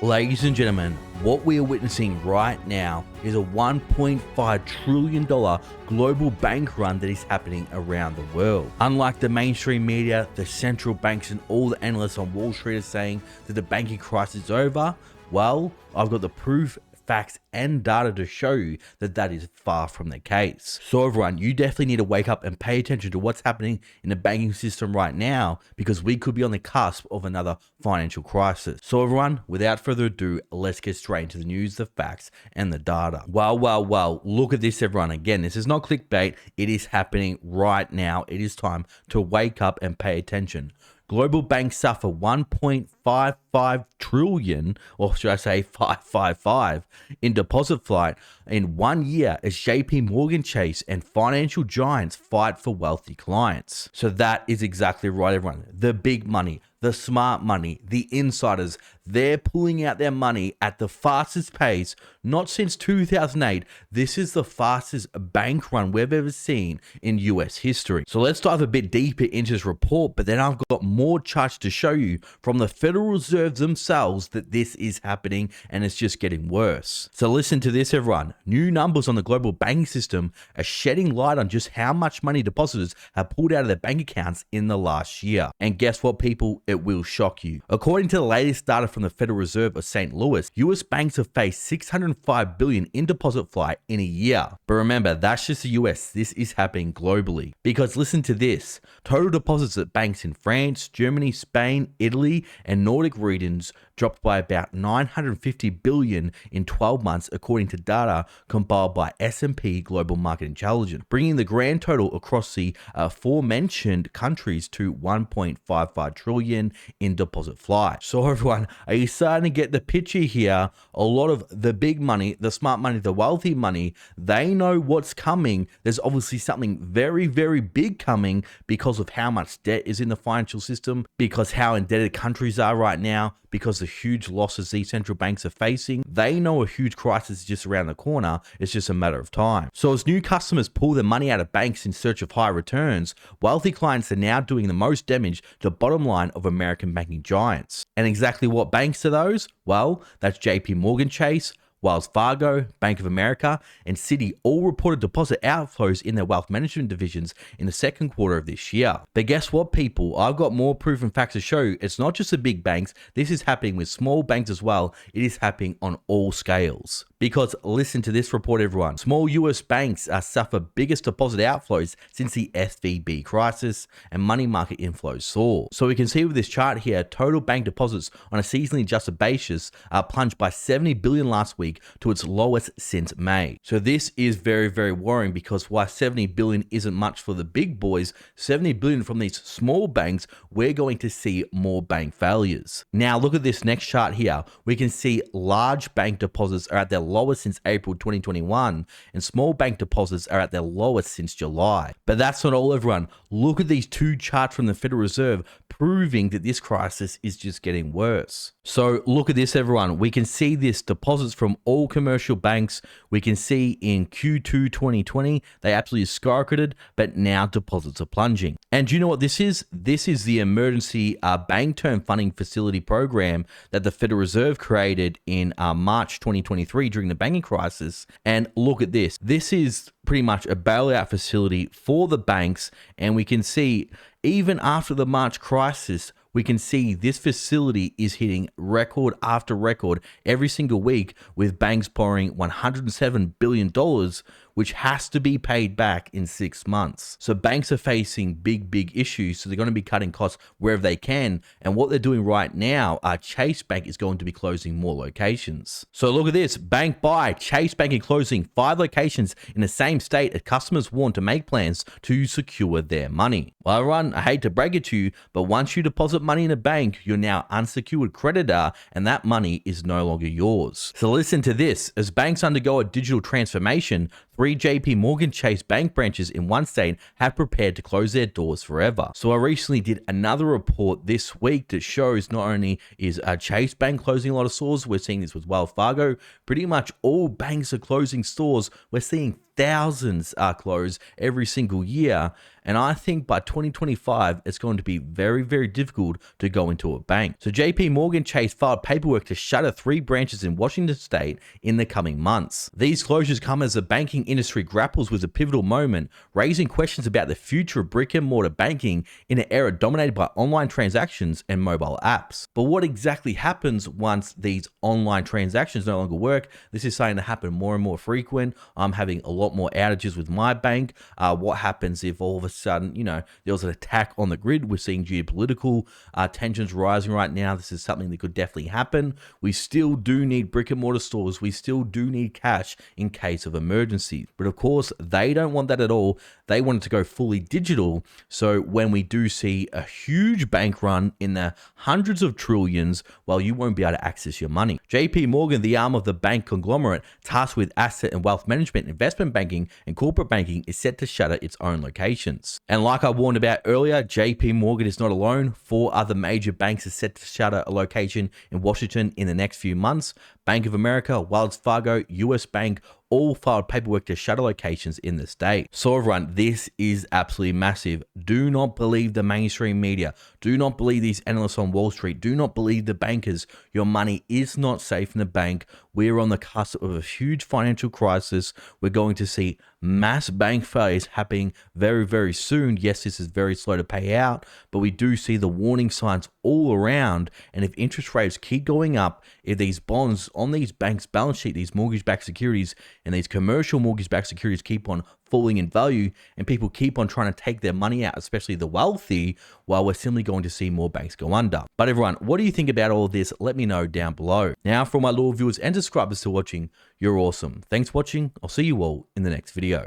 Ladies and gentlemen, what we are witnessing right now is a $1.5 trillion global bank run that is happening around the world. Unlike the mainstream media, the central banks and all the analysts on Wall Street are saying that the banking crisis is over, well, I've got the proof, facts and data to show you that that is far from the case. So everyone, you definitely need to wake up and pay attention to what's happening in the banking system right now, because we could be on the cusp of another financial crisis. So everyone, without further ado, let's get straight into the news, the facts and the data. Well, look at this everyone. Again, this is not clickbait. It is happening right now. It is time to wake up and pay attention. Global banks suffer 1.55 trillion, or should I say 555, in deposit flight in 1 year as JP Morgan Chase and financial giants fight for wealthy clients. So that is exactly right, everyone. The big money, the smart money, the insiders, they're pulling out their money at the fastest pace, not since 2008. This is the fastest bank run we've ever seen in US history. So let's dive a bit deeper into this report, but then I've got more charts to show you from the Federal Reserve themselves that this is happening and it's just getting worse. So listen to this, everyone. New numbers on the global banking system are shedding light on just how much money depositors have pulled out of their bank accounts in the last year. And guess what, people? It will shock you. According to the latest data from the Federal Reserve of St. Louis, US banks have faced $605 billion in deposit flight in a year. But remember, that's just the US. This is happening globally. Because listen to this. Total deposits at banks in France, Germany, Spain, Italy, and Nordic regions dropped by about $950 billion in 12 months, according to data compiled by S&P Global Market Intelligence, bringing the grand total across the aforementioned countries to $1.55 trillion in deposit flight. So everyone, are you starting to get the picture here? A lot of the big money, the smart money, the wealthy money, they know what's coming. There's obviously something very, very big coming because of how much debt is in the financial system, because how indebted countries are right now, because the huge losses these central banks are facing. They know a huge crisis is just around the corner. It's just a matter of time. So as new customers pull their money out of banks in search of high returns, wealthy clients are now doing the most damage to the bottom line of American banking giants. And exactly what banks are those? Well, that's JP Morgan Chase, Wells Fargo, Bank of America, and Citi all reported deposit outflows in their wealth management divisions in the second quarter of this year. But guess what, people? I've got more proof and facts to show you. It's not just the big banks. This is happening with small banks as well. It is happening on all scales. Because listen to this report, everyone. Small US banks suffer biggest deposit outflows since the SVB crisis, and money market inflows soar. So we can see with this chart here, total bank deposits on a seasonally adjusted basis plunged by $70 billion last week to its lowest since May. So this is very, very worrying, because while $70 billion isn't much for the big boys, $70 billion from these small banks, we're going to see more bank failures. Now look at this next chart here. We can see large bank deposits are at their lowest since April 2021, and small bank deposits are at their lowest since July. But that's not all, everyone. Look at these two charts from the Federal Reserve proving that this crisis is just getting worse. So look at this, everyone. We can see this deposits from all commercial banks. We can see in Q2 2020, they absolutely skyrocketed, but now deposits are plunging. And do you know what this is? This is the emergency bank term funding facility program that the Federal Reserve created in March 2023 during the banking crisis. And look at this. This is pretty much a bailout facility for the banks. And we can see even after the March crisis, we can see this facility is hitting record after record every single week, with banks borrowing $107 billion, which has to be paid back in 6 months. So banks are facing big issues. So they're going to be cutting costs wherever they can. And what they're doing right now, Chase Bank is going to be closing more locations. So look at this. Bank buy. Chase Bank is closing 5 locations in the same state as customers want to make plans to secure their money. Well, everyone, I hate to break it to you, but once you deposit money in a bank, you're now unsecured creditor, and that money is no longer yours. So listen to this. As banks undergo a digital transformation, 3 JP Morgan Chase bank branches in one state have prepared to close their doors forever. So I recently did another report this week that shows not only is Chase Bank closing a lot of stores, we're seeing this with Wells Fargo. Pretty much all banks are closing stores. We're seeing thousands close every single year. And I think by 2025, it's going to be very, very difficult to go into a bank. So JP Morgan Chase filed paperwork to shutter 3 branches in Washington state in the coming months. These closures come as the banking industry grapples with a pivotal moment, raising questions about the future of brick and mortar banking in an era dominated by online transactions and mobile apps. But what exactly happens once these online transactions no longer work? This is starting to happen more and more frequent. I'm having a lot more outages with my bank. What happens if all of a sudden, there was an attack on the grid? We're seeing geopolitical tensions rising right now. This is something that could definitely happen. We still do need brick and mortar stores. We still do need cash in case of emergency. But of course, they don't want that at all. They want it to go fully digital. So when we do see a huge bank run in the hundreds of trillions, well, you won't be able to access your money. JP Morgan, the arm of the bank conglomerate tasked with asset and wealth management, investment banking, and corporate banking, is set to shutter its own locations. And like I warned about earlier, JP Morgan is not alone. 4 other major banks are set to shutter a location in Washington in the next few months. Bank of America, Wells Fargo, US Bank, all filed paperwork to shutter locations in the state. So everyone, this is absolutely massive. Do not believe the mainstream media. Do not believe these analysts on Wall Street. Do not believe the bankers. Your money is not safe in the bank. We're on the cusp of a huge financial crisis. We're going to see mass bank failures happening very, very soon. Yes, this is very slow to pay out, but we do see the warning signs all around. And if interest rates keep going up, if these bonds on these banks' balance sheet, these mortgage-backed securities and these commercial mortgage-backed securities keep on falling in value, and people keep on trying to take their money out, especially the wealthy, while we're simply going to see more banks go under. But everyone, what do you think about all of this? Let me know down below. Now, for my loyal viewers and subscribers still watching, you're awesome. Thanks for watching. I'll see you all in the next video.